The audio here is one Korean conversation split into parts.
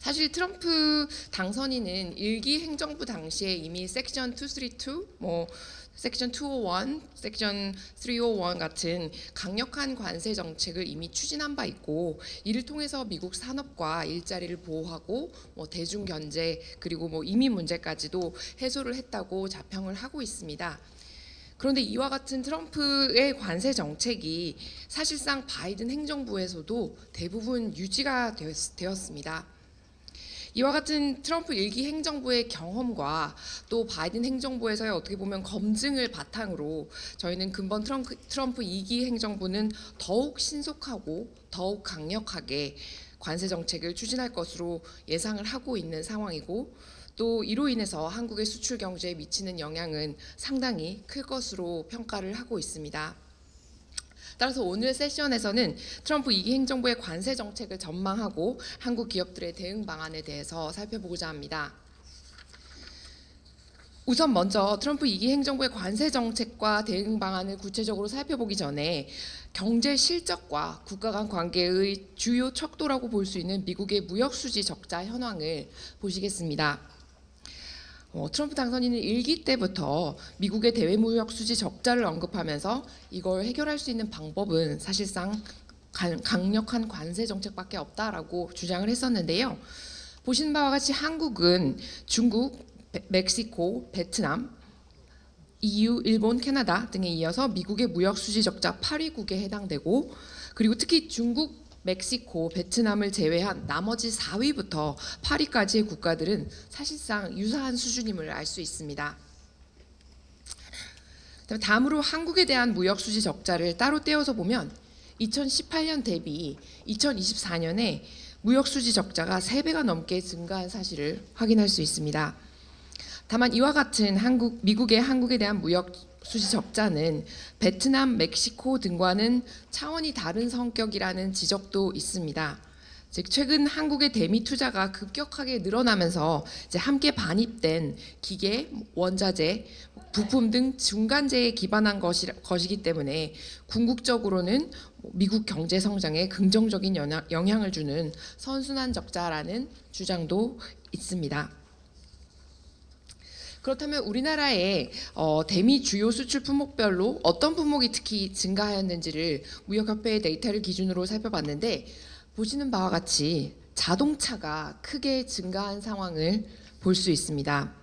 사실 트럼프 당선인은 일기 행정부 당시에 이미 섹션 232, 섹션 201, 섹션 301 같은 강력한 관세 정책을 이미 추진한 바 있고, 이를 통해서 미국 산업과 일자리를 보호하고 대중 견제 그리고 이민 문제까지도 해소를 했다고 자평을 하고 있습니다. 그런데 이와 같은 트럼프의 관세 정책이 사실상 바이든 행정부에서도 대부분 유지가 되었습니다. 이와 같은 트럼프 1기 행정부의 경험과 또 바이든 행정부에서의 어떻게 보면 검증을 바탕으로 저희는 근본 트럼프 2기 행정부는 더욱 신속하고 더욱 강력하게 관세 정책을 추진할 것으로 예상을 하고 있는 상황이고, 또 이로 인해서 한국의 수출 경제에 미치는 영향은 상당히 클 것으로 평가를 하고 있습니다. 따라서 오늘 세션에서는 트럼프 2기 행정부의 관세 정책을 전망하고 한국 기업들의 대응 방안에 대해서 살펴보고자 합니다. 우선 먼저 트럼프 2기 행정부의 관세 정책과 대응 방안을 구체적으로 살펴보기 전에 경제 실적과 국가 간 관계의 주요 척도라고 볼 수 있는 미국의 무역 수지 적자 현황을 보시겠습니다. 트럼프 당선인은 1기 때부터 미국의 대외무역 수지 적자를 언급하면서 이걸 해결할 수 있는 방법은 사실상 강력한 관세 정책밖에 없다라고 주장을 했었는데요. 보시는 바와 같이 한국은 중국, 멕시코, 베트남, EU, 일본, 캐나다 등에 이어서 미국의 무역 수지 적자 8위국에 해당되고, 그리고 특히 중국, 멕시코, 베트남을 제외한 나머지 4위부터 8위까지의 국가들은 사실상 유사한 수준임을 알 수 있습니다. 다음으로 한국에 대한 무역 수지 적자를 따로 떼어서 보면 2018년 대비 2024년에 무역 수지 적자가 3배가 넘게 증가한 사실을 확인할 수 있습니다. 다만 이와 같은 미국의 한국에 대한 무역 수지 적자는 베트남, 멕시코 등과는 차원이 다른 성격이라는 지적도 있습니다. 즉 최근 한국의 대미 투자가 급격하게 늘어나면서 이제 함께 반입된 기계, 원자재, 부품 등 중간재에 기반한 것이기 때문에 궁극적으로는 미국 경제 성장에 긍정적인 영향을 주는 선순환 적자라는 주장도 있습니다. 그렇다면 우리나라의 대미 주요 수출 품목별로 어떤 품목이 특히 증가하였는지를 무역협회의 데이터를 기준으로 살펴봤는데, 보시는 바와 같이 자동차가 크게 증가한 상황을 볼 수 있습니다.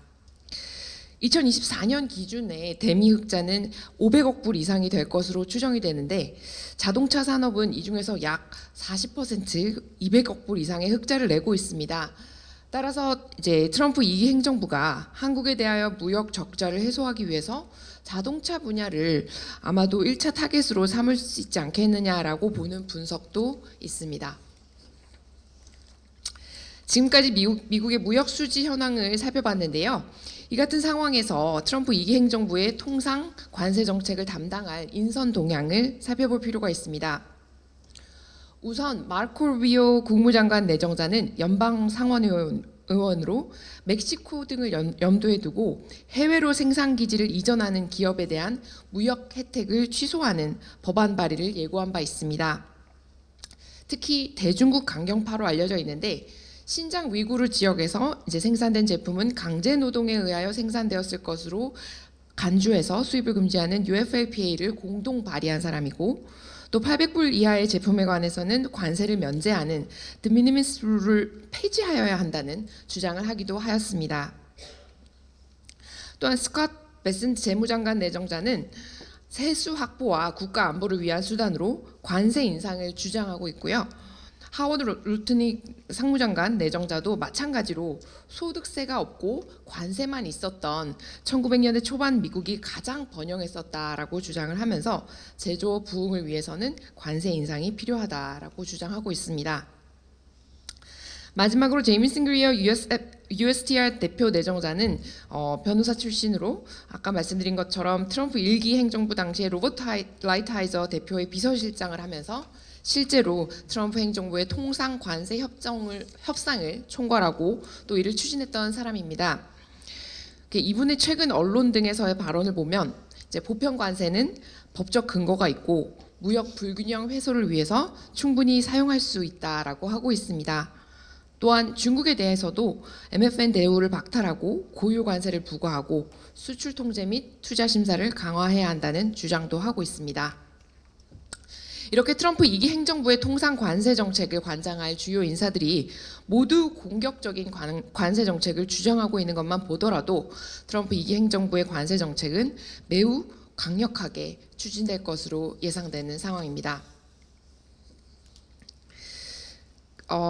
2024년 기준의 대미 흑자는 500억 불 이상이 될 것으로 추정이 되는데, 자동차 산업은 이 중에서 약 40% 200억 불 이상의 흑자를 내고 있습니다. 따라서 이제 트럼프 2기 행정부가 한국에 대하여 무역 적자를 해소하기 위해서 자동차 분야를 아마도 1차 타겟으로 삼을 수 있지 않겠느냐라고 보는 분석도 있습니다. 지금까지 미국의 무역 수지 현황을 살펴봤는데요. 이 같은 상황에서 트럼프 2기 행정부의 통상 관세 정책을 담당할 인선 동향을 살펴볼 필요가 있습니다. 우선 마르코 루비오 국무장관 내정자는 연방 상원의원으로 멕시코 등을 염두에 두고 해외로 생산 기지를 이전하는 기업에 대한 무역 혜택을 취소하는 법안 발의를 예고한 바 있습니다. 특히 대중국 강경파로 알려져 있는데, 신장 위구르 지역에서 이제 생산된 제품은 강제 노동에 의하여 생산되었을 것으로 간주해서 수입을 금지하는 UFLPA를 공동 발의한 사람이고, 또 800불 이하의 제품에 관해서는 관세를 면제하는 de minimis 룰을 폐지하여야 한다는 주장을 하기도 하였습니다. 또한 스콧 베슨 재무장관 내정자는 세수 확보와 국가 안보를 위한 수단으로 관세 인상을 주장하고 있고요. 하워드 루트닉 상무장관 내정자도 마찬가지로 소득세가 없고 관세만 있었던 1900년대 초반 미국이 가장 번영했었다라고 주장을 하면서 제조업 부흥을 위해서는 관세 인상이 필요하다라고 주장하고 있습니다. 마지막으로 제이미슨 그리어 USTR 대표 내정자는 변호사 출신으로 아까 말씀드린 것처럼 트럼프 1기 행정부 당시에 로버트 라이트하이저 대표의 비서실장을 하면서 실제로 트럼프 행정부의 통상 관세 협상을 총괄하고 또 이를 추진했던 사람입니다. 이분의 최근 언론 등에서의 발언을 보면 이제 보편 관세는 법적 근거가 있고 무역 불균형 해소를 위해서 충분히 사용할 수 있다라고 하고 있습니다. 또한 중국에 대해서도 MFN 대우를 박탈하고 고유 관세를 부과하고 수출 통제 및 투자 심사를 강화해야 한다는 주장도 하고 있습니다. 이렇게 트럼프 2기 행정부의 통상 관세 정책을 관장할 주요 인사들이 모두 공격적인 관세 정책을 주장하고 있는 것만 보더라도 트럼프 2기 행정부의 관세 정책은 매우 강력하게 추진될 것으로 예상되는 상황입니다.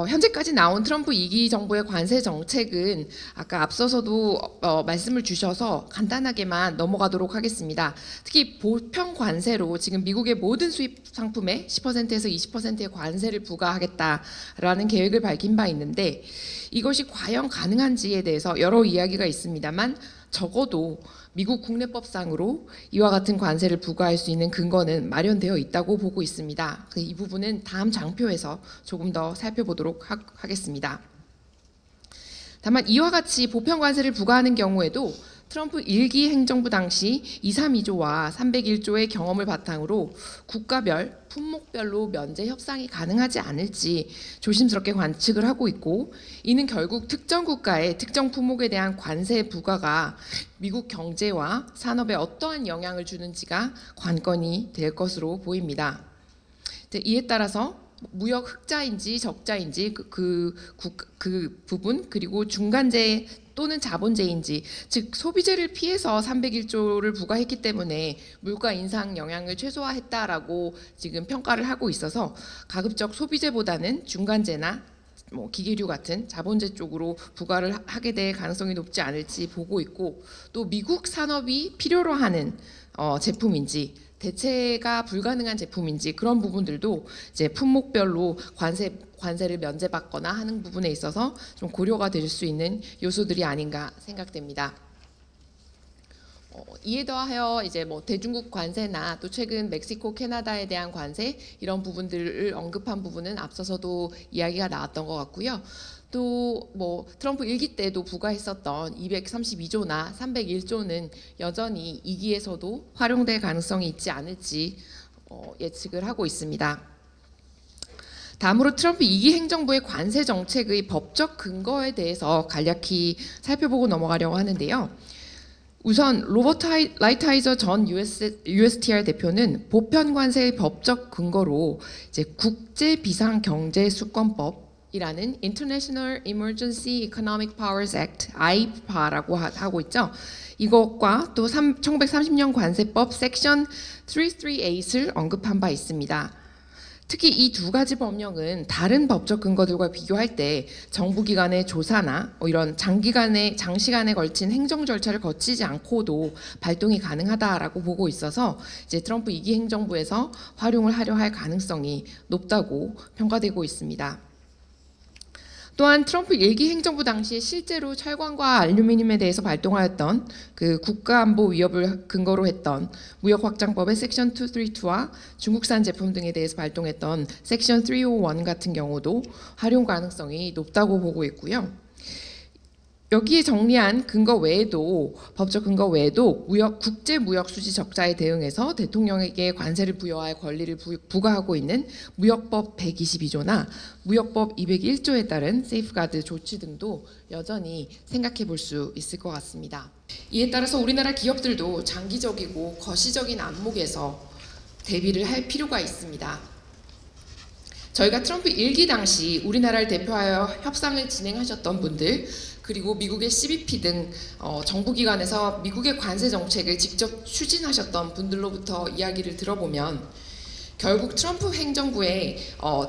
현재까지 나온 트럼프 2기 정부의 관세 정책은 아까 앞서서도 말씀을 주셔서 간단하게만 넘어가도록 하겠습니다. 특히 보편 관세로 지금 미국의 모든 수입 상품에 10%에서 20%의 관세를 부과하겠다라는 계획을 밝힌 바 있는데 이것이 과연 가능한지에 대해서 여러 이야기가 있습니다만 적어도 미국 국내법상으로 이와 같은 관세를 부과할 수 있는 근거는 마련되어 있다고 보고 있습니다. 이 부분은 다음 장표에서 조금 더 살펴보도록 하겠습니다. 다만 이와 같이 보편 관세를 부과하는 경우에도 트럼프 1기 행정부 당시 232조와 301조의 경험을 바탕으로 국가별, 품목별로 면제 협상이 가능하지 않을지 조심스럽게 관측을 하고 있고 이는 결국 특정 국가의 특정 품목에 대한 관세 부과가 미국 경제와 산업에 어떠한 영향을 주는지가 관건이 될 것으로 보입니다. 이에 따라서 무역 흑자인지 적자인지 그 부분 그리고 중간재 또는 자본재인지 즉 소비재를 피해서 301조를 부과했기 때문에 물가 인상 영향을 최소화했다라고 지금 평가를 하고 있어서 가급적 소비재보다는 중간재나 기계류 같은 자본재 쪽으로 부과를 하게 될 가능성이 높지 않을지 보고 있고 또 미국 산업이 필요로 하는 제품인지 대체가 불가능한 제품인지 그런 부분들도 이제 품목별로 관세를 면제받거나 하는 부분에 있어서 좀 고려가 될 수 있는 요소들이 아닌가 생각됩니다. 이에 더하여 이제 대중국 관세나 또 최근 멕시코, 캐나다에 대한 관세 이런 부분들을 언급한 부분은 앞서서도 이야기가 나왔던 것 같고요. 또 트럼프 1기 때도 부과했었던 232조나 301조는 여전히 2기에서도 활용될 가능성이 있지 않을지 예측을 하고 있습니다. 다음으로 트럼프 2기 행정부의 관세 정책의 법적 근거에 대해서 간략히 살펴보고 넘어가려고 하는데요. 우선 로버트 라이트하이저 전 USTR 대표는 보편 관세의 법적 근거로 이제 국제 비상 경제 수권법 이라는 International Emergency Economic Powers Act, IEEPA라고 하고 있죠. 이것과 또 1930년 관세법 섹션 338을 언급한 바 있습니다. 특히 이 두 가지 법령은 다른 법적 근거들과 비교할 때 정부기관의 조사나 이런 장시간에 걸친 행정 절차를 거치지 않고도 발동이 가능하다라고 보고 있어서 이제 트럼프 2기 행정부에서 활용을 하려 할 가능성이 높다고 평가되고 있습니다. 또한 트럼프 1기 행정부 당시에 실제로 철광과 알루미늄에 대해서 발동하였던 그 국가안보 위협을 근거로 했던 무역확장법의 섹션 232와 중국산 제품 등에 대해서 발동했던 섹션 301 같은 경우도 활용 가능성이 높다고 보고 있고요. 여기에 정리한 근거 외에도 법적 근거 외에도 국제 무역 수지 적자에 대응해서 대통령에게 관세를 부여할 권리를 부과하고 있는 무역법 122조나 무역법 201조에 따른 세이프가드 조치 등도 여전히 생각해 볼 수 있을 것 같습니다. 이에 따라서 우리나라 기업들도 장기적이고 거시적인 안목에서 대비를 할 필요가 있습니다. 저희가 트럼프 1기 당시 우리나라를 대표하여 협상을 진행하셨던 분들 그리고 미국의 CBP 등 정부기관에서 미국의 관세 정책을 직접 추진하셨던 분들로부터 이야기를 들어보면 결국 트럼프 행정부의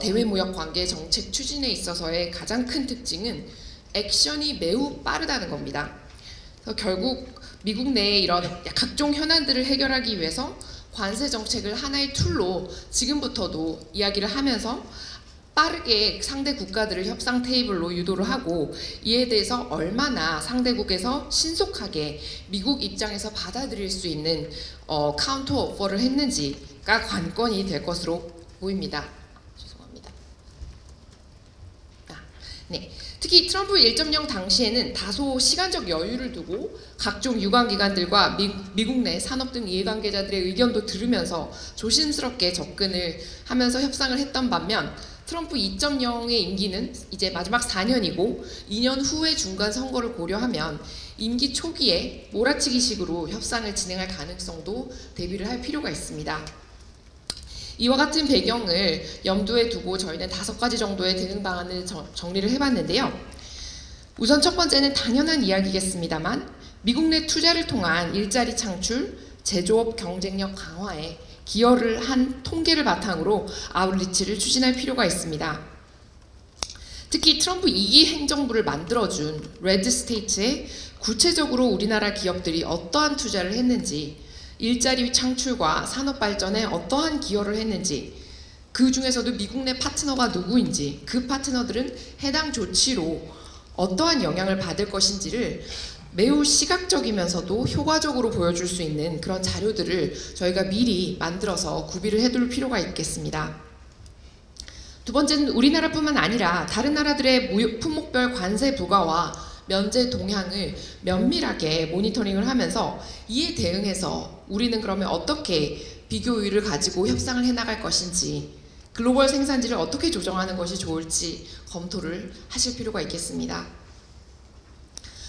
대외무역 관계 정책 추진에 있어서의 가장 큰 특징은 액션이 매우 빠르다는 겁니다. 그래서 결국 미국 내에 이런 각종 현안들을 해결하기 위해서 관세 정책을 하나의 툴로 지금부터도 이야기를 하면서 빠르게 상대 국가들을 협상 테이블로 유도를 하고 이에 대해서 얼마나 상대국에서 신속하게 미국 입장에서 받아들일 수 있는 카운터 오퍼를 했는지가 관건이 될 것으로 보입니다. 죄송합니다. 네. 특히 트럼프 1.0 당시에는 다소 시간적 여유를 두고 각종 유관기관들과 미국 내 산업 등 이해관계자들의 의견도 들으면서 조심스럽게 접근을 하면서 협상을 했던 반면 트럼프 2.0의 임기는 이제 마지막 4년이고 2년 후의 중간 선거를 고려하면 임기 초기에 몰아치기식으로 협상을 진행할 가능성도 대비를 할 필요가 있습니다. 이와 같은 배경을 염두에 두고 저희는 5가지 정도의 대응 방안을 정리를 해봤는데요. 우선 첫 번째는 당연한 이야기겠습니다만 미국 내 투자를 통한 일자리 창출, 제조업 경쟁력 강화에 기여를 한 통계를 바탕으로 아웃리치를 추진할 필요가 있습니다. 특히 트럼프 2기 행정부를 만들어준 레드 스테이트에 구체적으로 우리나라 기업들이 어떠한 투자를 했는지, 일자리 창출과 산업 발전에 어떠한 기여를 했는지, 그 중에서도 미국 내 파트너가 누구인지, 그 파트너들은 해당 조치로 어떠한 영향을 받을 것인지를 매우 시각적이면서도 효과적으로 보여줄 수 있는 그런 자료들을 저희가 미리 만들어서 구비를 해둘 필요가 있겠습니다. 두 번째는 우리나라뿐만 아니라 다른 나라들의 품목별 관세 부과와 면제 동향을 면밀하게 모니터링을 하면서 이에 대응해서 우리는 그러면 어떻게 비교율을 가지고 협상을 해나갈 것인지, 글로벌 생산지를 어떻게 조정하는 것이 좋을지 검토를 하실 필요가 있겠습니다.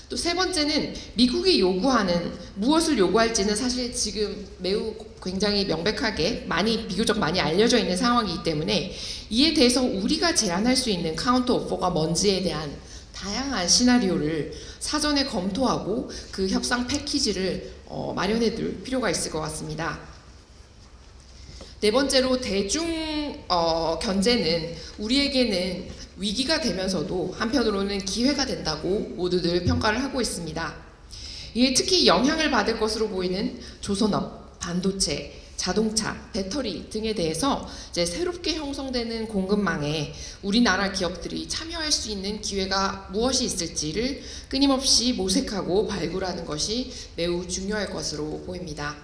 또 세 번째는 미국이 요구하는, 무엇을 요구할지는 사실 지금 매우 굉장히 명백하게 비교적 많이 알려져 있는 상황이기 때문에 이에 대해서 우리가 제안할 수 있는 카운터 오퍼가 뭔지에 대한 다양한 시나리오를 사전에 검토하고 그 협상 패키지를 마련해 둘 필요가 있을 것 같습니다. 네 번째로 대중 견제는 우리에게는 위기가 되면서도 한편으로는 기회가 된다고 모두들 평가를 하고 있습니다. 이에 특히 영향을 받을 것으로 보이는 조선업, 반도체, 자동차, 배터리 등에 대해서 이제 새롭게 형성되는 공급망에 우리나라 기업들이 참여할 수 있는 기회가 무엇이 있을지를 끊임없이 모색하고 발굴하는 것이 매우 중요할 것으로 보입니다.